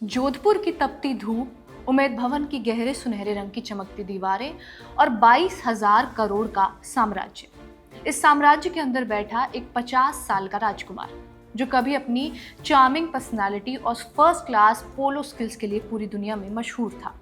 जोधपुर की तपती धूप, उमेद भवन की गहरे सुनहरे रंग की चमकती दीवारें और 22,000 करोड़ का साम्राज्य। इस साम्राज्य के अंदर बैठा एक 50 साल का राजकुमार, जो कभी अपनी चार्मिंग पर्सनालिटी और फर्स्ट क्लास पोलो स्किल्स के लिए पूरी दुनिया में मशहूर था।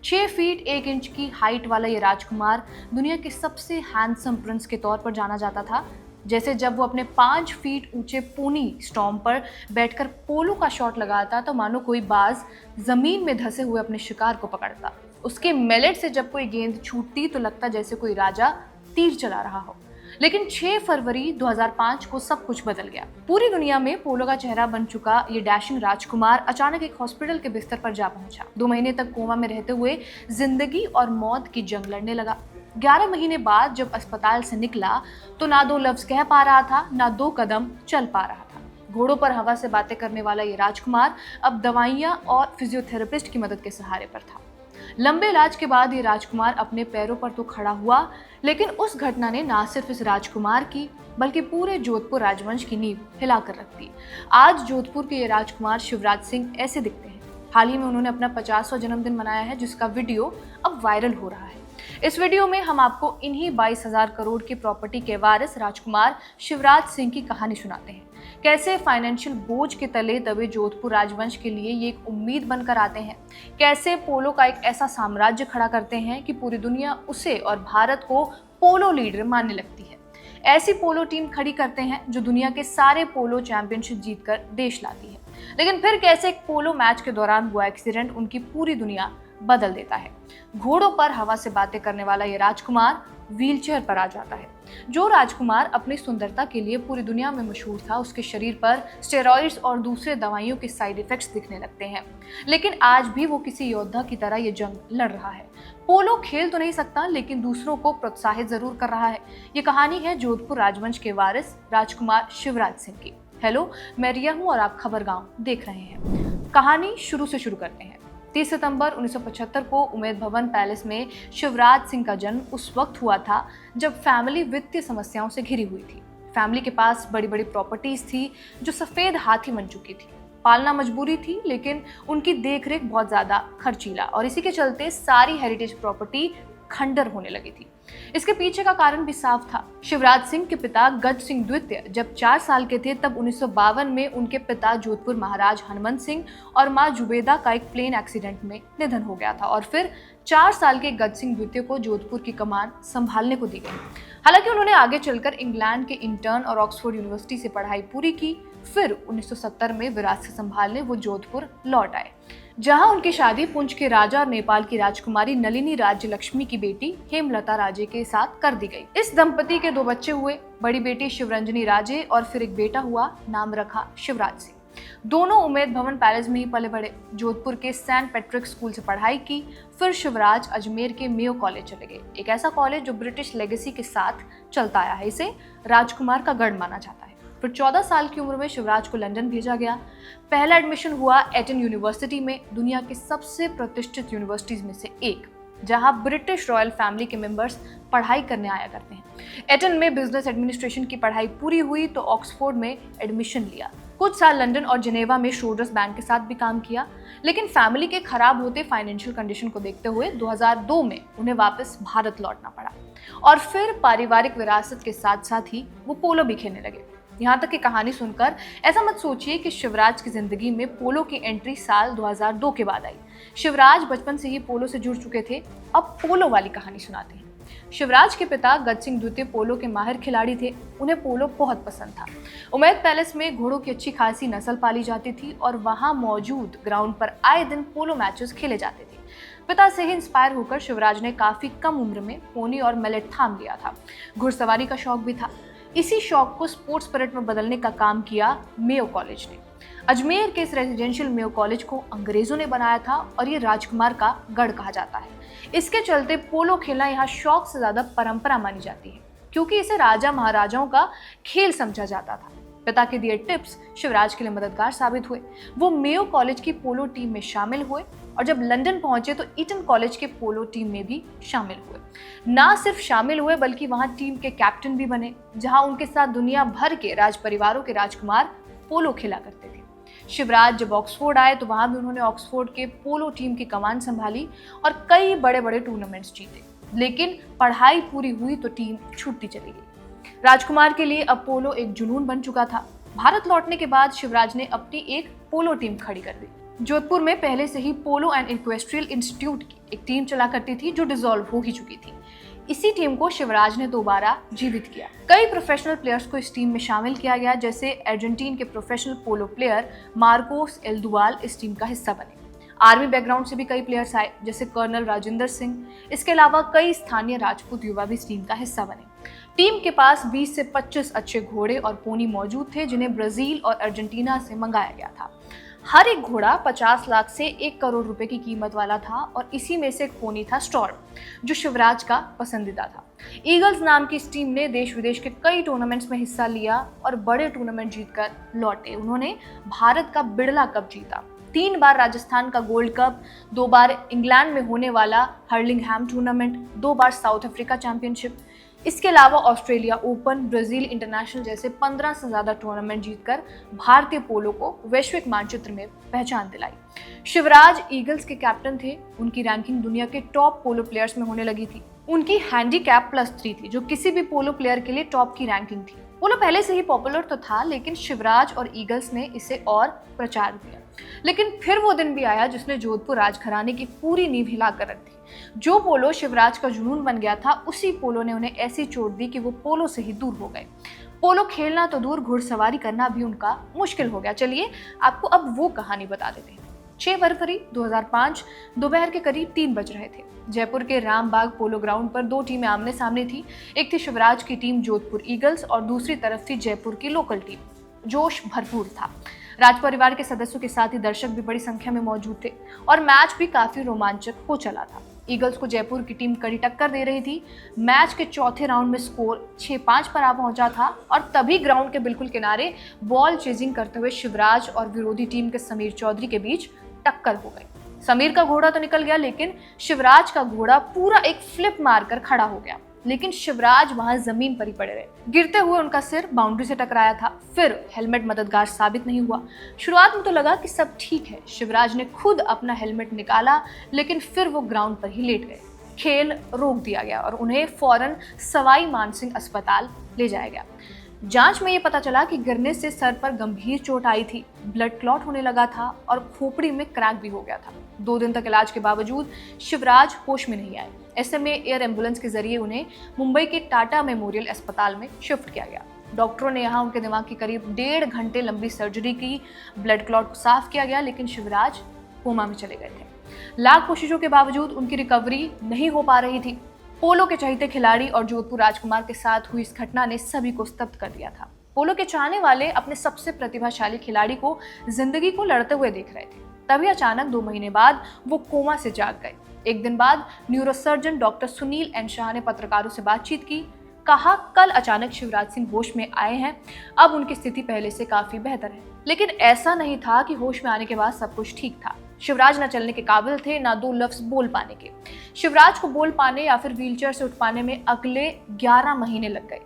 6 फीट 1 इंच की हाइट वाला ये राजकुमार दुनिया के सबसे हैंडसम प्रिंस के तौर पर जाना जाता था। जैसे जब वो अपने 5 फीट ऊंचे पोनी स्टॉर्म पर बैठकर पोलो का शॉट लगाता तो मानो कोई बाज जमीन में धंसे हुए अपने शिकार को पकड़ता। उसके मेलेट से जब कोई गेंद छूटती तो लगता जैसे कोई राजा तीर चला रहा हो। लेकिन 6 फरवरी 2005 को सब कुछ बदल गया। पूरी दुनिया में पोलो का चेहरा बन चुका ये डैशिंग राजकुमार अचानक एक हॉस्पिटल के बिस्तर पर जा पहुंचा। 2 महीने तक कोमा में रहते हुए जिंदगी और मौत की जंग लड़ने लगा। 11 महीने बाद जब अस्पताल से निकला तो ना 2 लफ्ज कह पा रहा था, ना 2 कदम चल पा रहा था। घोड़ों पर हवा से बातें करने वाला ये राजकुमार अब दवाइयां और फिजियोथेरेपिस्ट की मदद के सहारे पर था। लंबे इलाज के बाद ये राजकुमार अपने पैरों पर तो खड़ा हुआ, लेकिन उस घटना ने ना सिर्फ इस राजकुमार की बल्कि पूरे जोधपुर राजवंश की नींव हिला कर रख दी। आज जोधपुर के ये राजकुमार शिवराज सिंह ऐसे दिखते हैं। हाल ही में उन्होंने अपना 50वां जन्मदिन मनाया है, जिसका वीडियो अब वायरल हो रहा है। इस वीडियो में हम आपको इन्हीं 22,000 करोड़ की प्रॉपर्टी के वारिस राजकुमार शिवराज सिंह की कहानी सुनाते हैं। कैसे फाइनेंशियल बोझ के तले दबे जोधपुर राजवंश के लिए ये एक उम्मीद बनकर आते हैं। कैसे पोलो का एक ऐसा साम्राज्य खड़ा करते हैं कि पूरी दुनिया उसे और भारत को पोलो लीडर मानने लगती है। ऐसी पोलो टीम खड़ी करते हैं जो दुनिया के सारे पोलो चैंपियनशिप जीतकर देश लाती है। लेकिन फिर कैसे एक पोलो मैच के दौरान हुआ एक्सीडेंट उनकी पूरी दुनिया बदल देता है। घोड़ों पर हवा से बातें करने वाला ये राजकुमार व्हीलचेयर पर आ जाता है। जो राजकुमार अपनी सुंदरता के लिए पूरी दुनिया में मशहूर था, उसके शरीर पर स्टेरॉइड्स और दूसरे दवाइयों के साइड इफेक्ट्स दिखने लगते हैं। लेकिन आज भी वो किसी योद्धा की तरह ये जंग लड़ रहा है। पोलो खेल तो नहीं सकता, लेकिन दूसरों को प्रोत्साहित जरूर कर रहा है। ये कहानी है जोधपुर राजवंश के वारिस राजकुमार शिवराज सिंह की। हेलो, मैं रिया हूँ और आप खबर गांव देख रहे हैं। कहानी शुरू से शुरू करते हैं। 30 सितंबर 1975 को उमेद भवन पैलेस में शिवराज सिंह का जन्म उस वक्त हुआ था जब फैमिली वित्तीय समस्याओं से घिरी हुई थी। फैमिली के पास बड़ी बड़ी प्रॉपर्टीज थी जो सफेद हाथी बन चुकी थी। पालना मजबूरी थी, लेकिन उनकी देखरेख बहुत ज्यादा खर्चीला, और इसी के चलते सारी हेरिटेज प्रॉपर्टी खंडर होने लगी थी। इसके पीछे का कारण भी साफ था। शिवराज सिंह के पिता गज सिंह द्वितीय जब 4 साल के थे तब 1952 में उनके पिता जोधपुर महाराज हनुमंत सिंह और मां जुबेदा का एक प्लेन एक्सीडेंट में निधन हो गया था, और फिर 4 साल के गज सिंह द्वितीय को जोधपुर की कमान संभालने को दी गई। हालांकि उन्होंने आगे चलकर इंग्लैंड के इंटर्न और ऑक्सफोर्ड यूनिवर्सिटी से पढ़ाई पूरी की। फिर 1970 में विरासत संभालने वो जोधपुर लौट आए, जहां उनकी शादी पुंछ के राजा और नेपाल की राजकुमारी नलिनी राज्य लक्ष्मी की बेटी हेमलता राजे के साथ कर दी गई। इस दंपति के 2 बच्चे हुए, बड़ी बेटी शिवरंजनी राजे और फिर एक बेटा हुआ, नाम रखा शिवराज सिंह। दोनों उमेद भवन पैलेस में ही पले बड़े। जोधपुर के सेंट पैट्रिक स्कूल से पढ़ाई की। फिर शिवराज अजमेर के मेयो कॉलेज चले गए, एक ऐसा कॉलेज जो ब्रिटिश लेगेसी के साथ चलता आया है। इसे राजकुमार का गढ़ माना जाता है। फिर 14 साल की उम्र में शिवराज को लंदन भेजा गया। पहला एडमिशन हुआ एटन यूनिवर्सिटी में, दुनिया की सबसे प्रतिष्ठित यूनिवर्सिटीज में से एक, जहां ब्रिटिश रॉयल फैमिली के मेंबर्स पढ़ाई करने आया करते हैं। एटन में बिजनेस एडमिनिस्ट्रेशन की पढ़ाई पूरी हुई तो ऑक्सफोर्ड में एडमिशन लिया। कुछ साल लंदन और जिनेवा में शोडर्स बैंक के साथ भी काम किया। लेकिन फैमिली के खराब होते फाइनेंशियल कंडीशन को देखते हुए 2002 में उन्हें वापस भारत लौटना पड़ा, और फिर पारिवारिक विरासत के साथ साथ ही वो पोलो भी खेलने लगे। यहाँ तक की कहानी सुनकर ऐसा मत सोचिए कि शिवराज की जिंदगी में पोलो की एंट्री साल 2002 के बाद आई। शिवराज बचपन से ही पोलो से जुड़ चुके थे। अब पोलो वाली कहानी सुनाते हैं। शिवराज के पिता गज सिंह द्वितीय पोलो के माहिर खिलाड़ी थे। उन्हें पोलो बहुत पसंद था। उमेद पैलेस में घोड़ों की अच्छी खासी नस्ल पाली जाती थी और वहां मौजूद ग्राउंड पर आए दिन पोलो मैचेस खेले जाते थे। पिता से ही इंस्पायर होकर शिवराज ने काफी कम उम्र में पोनी और मैलेट थाम लिया था। घुड़सवारी का शौक भी था। इसी शौक को स्पोर्ट्स स्पिरिट में बदलने का काम किया मेयो कॉलेज ने। अजमेर के इस रेजिडेंशियल मेयो कॉलेज को अंग्रेजों ने बनाया था और ये राजकुमार का गढ़ कहा जाता है। इसके चलते पोलो खेलना यहाँ शौक से ज्यादा परंपरा मानी जाती है, क्योंकि इसे राजा महाराजाओं का खेल समझा जाता था। पिता के दिए टिप्स शिवराज के लिए मददगार साबित हुए। वो मेयो कॉलेज की पोलो टीम में शामिल हुए और जब लंदन पहुंचे तो ईटन कॉलेज के पोलो टीम में भी शामिल हुए। ना सिर्फ शामिल हुए बल्कि वहां टीम के कैप्टन भी बने, जहां उनके साथ दुनिया भर के राज परिवारों के राजकुमार पोलो खेला करते थे। शिवराज जब ऑक्सफोर्ड आए तो वहाँ भी उन्होंने ऑक्सफोर्ड के पोलो टीम की कमान संभाली और कई बड़े बड़े टूर्नामेंट्स जीते। लेकिन पढ़ाई पूरी हुई तो टीम छूटती चली गई। राजकुमार के लिए अब पोलो एक जुनून बन चुका था। भारत लौटने के बाद शिवराज ने अपनी एक पोलो टीम खड़ी कर दी। जोधपुर में पहले से ही पोलो एंड इक्वेस्ट्रियल इंस्टीट्यूट की एक टीम चला करती थी जो डिसॉल्व हो ही चुकी थी। इसी टीम को शिवराज ने दोबारा जीवित किया। कई प्रोफेशनल प्लेयर्स को इस टीम में शामिल किया गया, जैसे अर्जेंटीन के प्रोफेशनल पोलो प्लेयर मार्कोस एल्दुआल इस टीम का हिस्सा बने। आर्मी बैकग्राउंड से भी कई प्लेयर्स आए, जैसे कर्नल राजेंद्र सिंह। इसके अलावा कई स्थानीय राजपूत युवा भी इस टीम का हिस्सा बने। टीम के पास 20 से 25 अच्छे घोड़े और पोनी मौजूद थे, जिन्हें ब्राजील और अर्जेंटीना से मंगाया गया था। हर एक घोड़ा 50 लाख से 1 करोड़ रुपए की कीमत वाला था और इसी में से एक पोनी था स्टॉर्म, जो शिवराज का पसंदीदा था। ईगल्स नाम की इस टीम ने देश विदेश के कई टूर्नामेंट्स में हिस्सा लिया और बड़े टूर्नामेंट जीतकर लौटे। उन्होंने भारत का बिड़ला कप जीता, 3 बार राजस्थान का गोल्ड कप, 2 बार इंग्लैंड में होने वाला हर्लिंगहैम टूर्नामेंट, 2 बार साउथ अफ्रीका चैंपियनशिप। इसके अलावा ऑस्ट्रेलिया ओपन, ब्राजील इंटरनेशनल जैसे 15 से ज्यादा टूर्नामेंट जीतकर भारतीय पोलो को वैश्विक मानचित्र में पहचान दिलाई। शिवराज ईगल्स के कैप्टन थे। उनकी रैंकिंग दुनिया के टॉप पोलो प्लेयर्स में होने लगी थी। उनकी हैंडीकैप +3 थी, जो किसी भी पोलो प्लेयर के लिए टॉप की रैंकिंग थी। पोलो पहले से ही पॉपुलर तो था, लेकिन शिवराज और ईगल्स ने इसे और प्रचार दिया। लेकिन फिर वो दिन भी आया जिसने जोधपुर राजघराने की पूरी नींव हिला कर रख दी। जो पोलो शिवराज का जुनून बन गया था, उसी पोलो ने उन्हें ऐसी चोट दी कि वो पोलो से ही दूर हो गए। पोलो खेलना तो दूर, घुड़सवारी करना भी उनका मुश्किल हो गया। चलिए आपको अब वो कहानी बता देते हैं। 6 फरवरी 2005 दोपहर के करीब 3 बज रहे थे। जयपुर के रामबाग पोलो ग्राउंड पर 2 टीमें आमने सामने थी। एक थी शिवराज की टीम जोधपुर ईगल्स और दूसरी तरफ थी जयपुर की लोकल टीम। जोश भरपूर था। राज परिवार के सदस्यों के साथ ही दर्शक भी बड़ी संख्या में मौजूद थे और मैच भी काफी रोमांचक हो चला था। ईगल्स को जयपुर की टीम कड़ी टक्कर दे रही थी। मैच के चौथे राउंड में स्कोर 6-5 पर आ पहुंचा था और तभी ग्राउंड के बिल्कुल किनारे बॉल चेजिंग करते हुए शिवराज और विरोधी टीम के समीर चौधरी के बीच टक्कर हो गई। समीर का घोड़ा तो निकल गया, लेकिन शिवराज का घोड़ा पूरा एक फ्लिप मारकर खड़ा हो गया। लेकिन शिवराज वहां जमीन पर ही पड़े रहे। गिरते हुए उनका सिर बाउंड्री से टकराया था। फिर हेलमेट मददगार साबित नहीं हुआ। शुरुआत में तो लगा कि सब ठीक है। शिवराज ने खुद अपना हेलमेट निकाला, लेकिन फिर वो ग्राउंड पर ही लेट गए। खेल रोक दिया गया और उन्हें फौरन सवाई मानसिंह अस्पताल ले जाया गया। जांच में ये पता चला कि गिरने से सर पर गंभीर चोट आई थी, ब्लड क्लॉट होने लगा था और खोपड़ी में क्रैक भी हो गया था। 2 दिन तक इलाज के बावजूद शिवराज होश में नहीं आए। ऐसे में एयर एम्बुलेंस के जरिए उन्हें मुंबई के टाटा मेमोरियल अस्पताल में शिफ्ट किया गया। डॉक्टरों ने यहाँ उनके दिमाग की करीब 1.5 घंटे लंबी सर्जरी की। ब्लड क्लॉट को साफ किया गया, लेकिन शिवराज कोमा में चले गए थे। लाख कोशिशों के बावजूद उनकी रिकवरी नहीं हो पा रही थी। पोलो के चहेते खिलाड़ी और जोधपुर राजकुमार के साथ हुई इस घटना ने सभी को स्तब्ध कर दिया था। पोलो के चाहने वाले अपने सबसे प्रतिभाशाली खिलाड़ी को जिंदगी को लड़ते हुए देख रहे थे। तभी अचानक 2 महीने बाद वो कोमा से जाग गए। एक दिन बाद neurosurgeon doctor Sunil N Shah ने पत्रकारों से बातचीत की। कहा, कल अचानक शिवराज सिंह होश में आए हैं, अब उनकी स्थिति पहले से काफी बेहतर है। लेकिन ऐसा नहीं था कि होश में आने के बाद सब कुछ ठीक था। शिवराज न चलने के काबिल थे, ना 2 लफ्ज बोल पाने के। शिवराज को बोल पाने या फिर व्हीलचेयर से उठ पाने में अगले 11 महीने लग गए।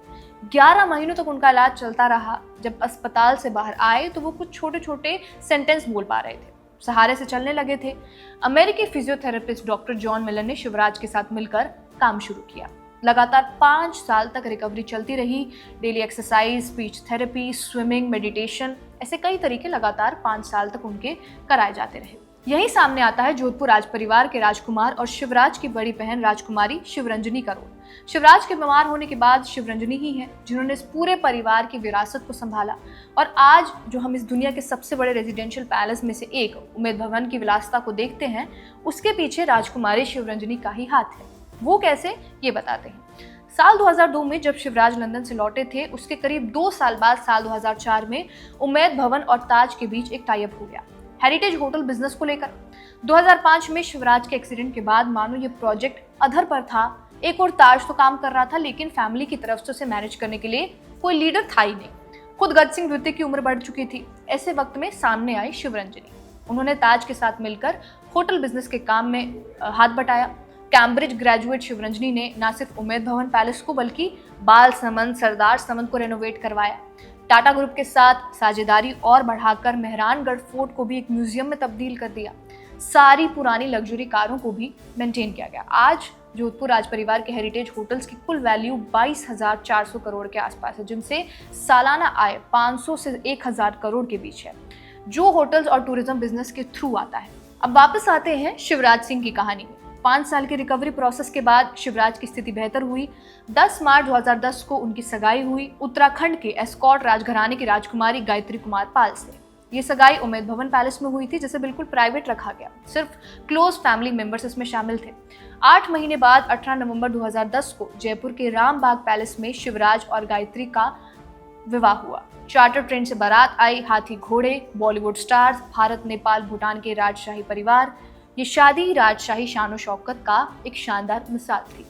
11 महीनों तक उनका इलाज चलता रहा। जब अस्पताल से बाहर आए तो वो कुछ छोटे छोटे सेंटेंस बोल पा रहे थे, सहारे से चलने लगे थे। अमेरिकी फिजियोथेरेपिस्ट डॉक्टर जॉन मिलर ने शिवराज के साथ मिलकर काम शुरू किया। लगातार 5 साल तक रिकवरी चलती रही। Daily exercise, speech therapy, swimming, meditation, ऐसे कई तरीके लगातार 5 साल तक उनके कराए जाते रहे। यही सामने आता है जोधपुर राज परिवार के राजकुमार और शिवराज की बड़ी बहन राजकुमारी शिवरंजनी का रोल। शिवराज के बीमार होने के बाद शिवरंजनी ही है जिन्होंने इस पूरे परिवार की विरासत को संभाला और आज जो हम इस दुनिया के सबसे बड़े रेजिडेंशियल पैलेस में से एक उम्मेद भवन की विलासिता को देखते हैं, उसके पीछे राजकुमारी शिवरंजनी का ही हाथ है। वो कैसे, ये बताते हैं। साल 2002 में जब शिवराज लंदन से लौटे थे, उसके करीब 2 साल बाद साल 2004 में उम्मेद भवन और ताज के बीच एक टाई अप हो गया हेरिटेज होटल बिजनेस को लेकर। 2005 में शिवराज के एक्सीडेंट के बाद मानो ये प्रोजेक्ट अधर पर था। एक और ताज तो काम कर रहा था, लेकिन फैमिली की तरफ से उसे मैनेज करने के लिए कोई लीडर था ही नहीं। खुद गज सिंह द्वितीय की उम्र बढ़ चुकी थी। ऐसे वक्त में सामने आई शिवरंजनी। उन्होंने ताज के साथ मिलकर होटल बिजनेस के काम में हाथ बटाया। कैम्ब्रिज ग्रेजुएट शिवरंजनी ने न सिर्फ उम्मेद भवन पैलेस को बल्कि बाल समंद, सरदार समंद को रेनोवेट करवाया। टाटा ग्रुप के साथ साझेदारी और बढ़ाकर मेहरानगढ़ फोर्ट को भी एक म्यूजियम में तब्दील कर दिया। सारी पुरानी लग्जरी कारों को भी मेंटेन किया गया। आज जोधपुर राज परिवार के हेरिटेज होटल्स की कुल वैल्यू 22,400 करोड़ के आसपास है, जिनसे सालाना आय 500 से 1,000 करोड़ के बीच है, जो होटल्स और टूरिज्म बिजनेस के थ्रू आता है। अब वापस आते हैं शिवराज सिंह की कहानी में। 5 साल के रिकवरी प्रोसेस के बाद शिवराज की स्थिति बेहतर हुई। 10 मार्च 2010 को उनकी सगाई हुई उत्तराखंड के एस्कॉर्ट राजघराने की राजकुमारी गायत्री कुमार पाल से। ये सगाई उमेद भवन पैलेस में हुई थी, जिसे बिल्कुल प्राइवेट रखा गया। सिर्फ क्लोज फैमिली मेंबर्स इसमें शामिल थे। 8 महीने बाद 18 नवंबर 2010 को जयपुर के रामबाग पैलेस में शिवराज और गायत्री का विवाह हुआ। चार्टर ट्रेन से बारात आई, हाथी घोड़े, बॉलीवुड स्टार्स, भारत, नेपाल, भूटान के राजशाही परिवार। ये शादी राजशाही शान शौकत का एक शानदार मिसाल थी।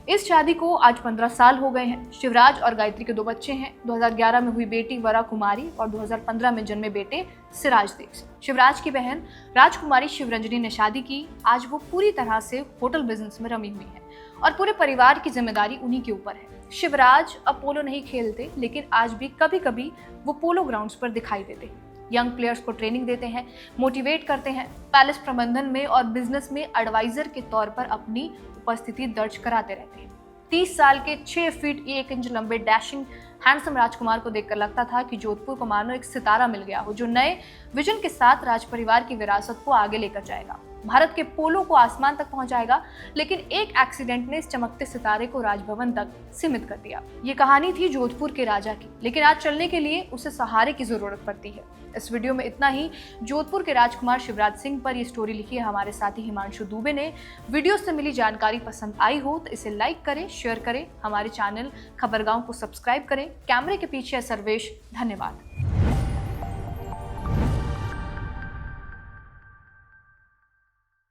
इस शादी को आज 15 साल हो गए हैं। शिवराज और गायत्री के 2 बच्चे हैं। 2011 में हुई बेटी वरा कुमारी और 2015 में जन्मे बेटे सिराज देव से। शिवराज की बहन राजकुमारी शिवरंजनी ने शादी की। आज वो पूरी तरह से होटल बिजनेस में रमी हुई है और पूरे परिवार की जिम्मेदारी उन्हीं के ऊपर है। शिवराज अब पोलो नहीं खेलते, लेकिन आज भी कभी कभी वो पोलो ग्राउंड्स पर दिखाई देते हैं। यंग प्लेयर्स को ट्रेनिंग देते हैं, मोटिवेट करते हैं। पैलेस प्रबंधन में और बिजनेस में एडवाइजर के तौर पर अपनी उपस्थिति दर्ज कराते रहते हैं। 30 साल के 6 फीट 1 इंच लंबे डैशिंग हैंडसम राजकुमार को देखकर लगता था कि जोधपुर को मानो एक सितारा मिल गया हो, जो नए विजन के साथ राज परिवार की विरासत को आगे लेकर जाएगा, भारत के पोलो को आसमान तक पहुंचाएगा। लेकिन एक एक्सीडेंट ने इस चमकते सितारे को राजभवन तक सीमित कर दिया। ये कहानी थी जोधपुर के राजा की, लेकिन आज चलने के लिए उसे सहारे की जरूरत पड़ती है। इस वीडियो में इतना ही। जोधपुर के राजकुमार शिवराज सिंह पर ये स्टोरी लिखी है हमारे साथी हिमांशु दुबे ने। वीडियो से मिली जानकारी पसंद आई हो तो इसे लाइक करें, शेयर करें। हमारे चैनल खबरगांव को सब्सक्राइब करें। कैमरे के पीछे है सर्वेश। धन्यवाद।